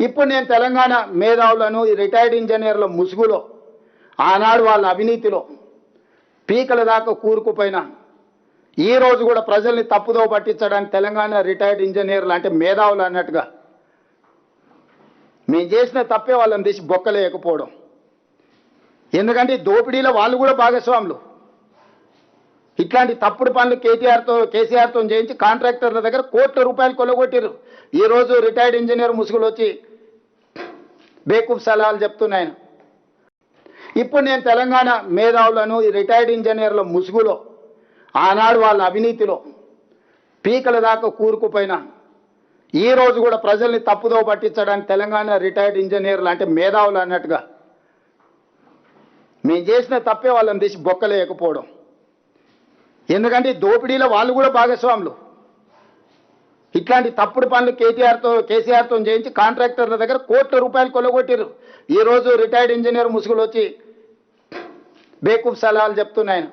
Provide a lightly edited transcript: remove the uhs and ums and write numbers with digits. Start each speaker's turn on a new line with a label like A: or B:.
A: ఇప్పుడు నేను తెలంగాణ మేధావులను ఈ రిటైర్డ్ ఇంజనీర్ల ముసుగులో ఆనాడు వాళ్ళ అవినీతిలో పీకల దాకా కూరుకుపోయినా ఈ రోజు కూడా ప్రజల్ని తప్పుదో పట్టించడానికి తెలంగాణ రిటైర్డ్ ఇంజనీర్లు అంటే మేధావులు అన్నట్టుగా మేము చేసిన తప్పే వాళ్ళని తీసి బొక్కలేయకపోవడం. ఎందుకంటే ఈ దోపిడీలో వాళ్ళు కూడా భాగస్వాములు. ఇట్లాంటి తప్పుడు పనులు కేసీఆర్తో చేయించి కాంట్రాక్టర్ల దగ్గర కోట్ల రూపాయలు కొల్లగొట్టారు. ఈరోజు రిటైర్డ్ ఇంజనీర్ ముసుగులు వచ్చి బేకూఫ్ సలహాలు చెప్తున్నాయన. ఇప్పుడు నేను తెలంగాణ మేధావులను ఈ రిటైర్డ్ ఇంజనీర్ల ముసుగులో ఆనాడు వాళ్ళ అవినీతిలో పీకల దాకా కూరుకుపోయినా ఈ రోజు కూడా ప్రజల్ని తప్పుదో పట్టించడానికి తెలంగాణ రిటైర్డ్ ఇంజనీర్లు అంటే మేధావులు అన్నట్టుగా మేము చేసిన తప్పే వాళ్ళని తీసి బొక్కలేయకపోవడం. ఎందుకంటే ఈ దోపిడీలో వాళ్ళు కూడా భాగస్వాములు. ఇట్లాంటి తప్పుడు పనులు కేసీఆర్తో చేయించి కాంట్రాక్టర్ల దగ్గర కోట్ల రూపాయలు కొల్లగొట్టారు. ఈరోజు రిటైర్డ్ ఇంజనీర్ ముసుగులు వచ్చి బేకూఫ్ సలహాలు చెప్తున్నాయన.